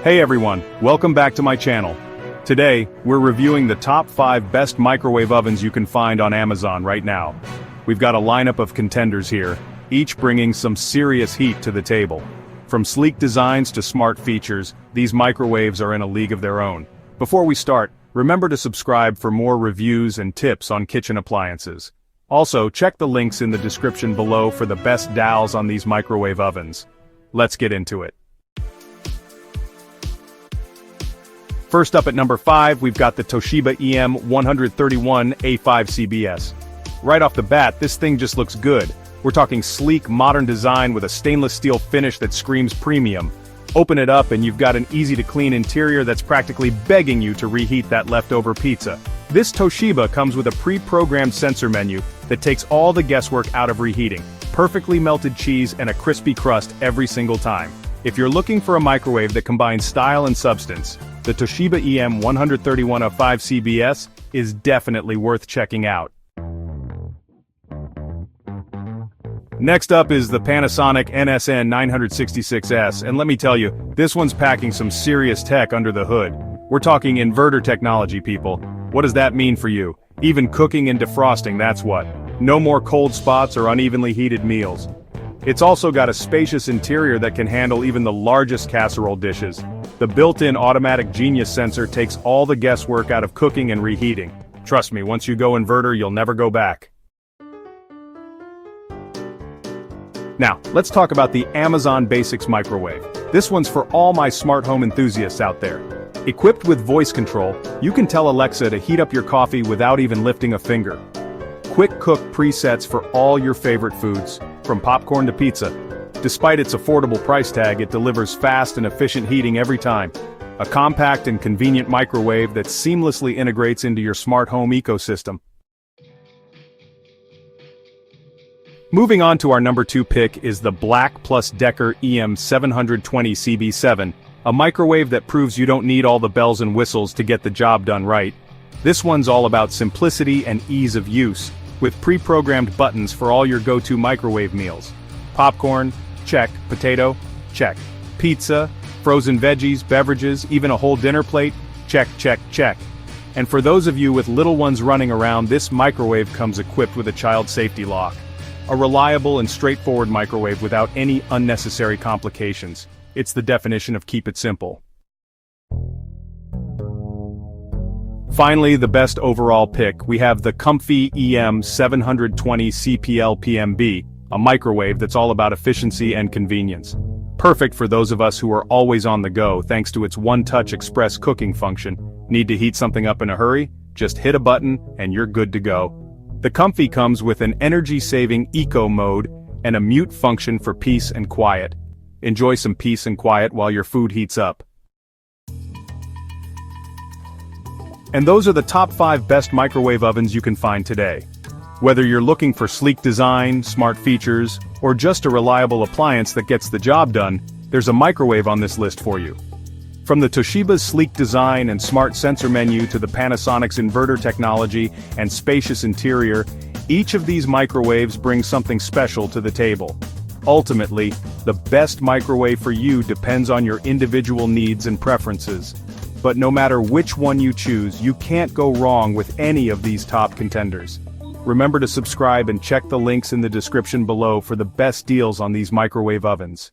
Hey everyone, welcome back to my channel. Today, we're reviewing the top 5 best microwave ovens you can find on Amazon right now. We've got a lineup of contenders here, each bringing some serious heat to the table. From sleek designs to smart features, these microwaves are in a league of their own. Before we start, remember to subscribe for more reviews and tips on kitchen appliances. Also, check the links in the description below for the best dowels on these microwave ovens. Let's get into it. First up at number 5, we've got the Toshiba EM131A5C-BS. Right off the bat, this thing just looks good. We're talking sleek, modern design with a stainless steel finish that screams premium. Open it up and you've got an easy-to-clean interior that's practically begging you to reheat that leftover pizza. This Toshiba comes with a pre-programmed sensor menu that takes all the guesswork out of reheating. Perfectly melted cheese and a crispy crust every single time. If you're looking for a microwave that combines style and substance, the Toshiba EM131A5C-BS is definitely worth checking out. Next up is the Panasonic NN-SN966S, and let me tell you, this one's packing some serious tech under the hood. We're talking inverter technology, people. What does that mean for you? Even cooking and defrosting, that's what. No more cold spots or unevenly heated meals. It's also got a spacious interior that can handle even the largest casserole dishes. The built-in automatic Genius sensor takes all the guesswork out of cooking and reheating. Trust me, once you go inverter, you'll never go back. Now, let's talk about the Amazon Basics microwave. This one's for all my smart home enthusiasts out there. Equipped with voice control, you can tell Alexa to heat up your coffee without even lifting a finger. Quick cook presets for all your favorite foods, from popcorn to pizza. Despite its affordable price tag, it delivers fast and efficient heating every time. A compact and convenient microwave that seamlessly integrates into your smart home ecosystem. Moving on to our number 2 pick is the BLACK+DECKER EM720CB7, a microwave that proves you don't need all the bells and whistles to get the job done right. This one's all about simplicity and ease of use, with pre-programmed buttons for all your go-to microwave meals. Popcorn, check. Potato, check. Pizza, frozen veggies, beverages, even a whole dinner plate, check, check, check. And for those of you with little ones running around, this microwave comes equipped with a child safety lock. A reliable and straightforward microwave without any unnecessary complications. It's the definition of keep it simple. Finally, the best overall pick, we have the COMFEE EM720CPL-PMB, a microwave that's all about efficiency and convenience. Perfect for those of us who are always on the go thanks to its one-touch express cooking function. Need to heat something up in a hurry? Just hit a button and you're good to go. The COMFEE comes with an energy-saving eco mode and a mute function for peace and quiet. Enjoy some peace and quiet while your food heats up. And those are the top 5 best microwave ovens you can find today. Whether you're looking for sleek design, smart features, or just a reliable appliance that gets the job done, there's a microwave on this list for you. From the Toshiba's sleek design and smart sensor menu to the Panasonic's inverter technology and spacious interior, each of these microwaves brings something special to the table. Ultimately, the best microwave for you depends on your individual needs and preferences. But no matter which one you choose, you can't go wrong with any of these top contenders. Remember to subscribe and check the links in the description below for the best deals on these microwave ovens.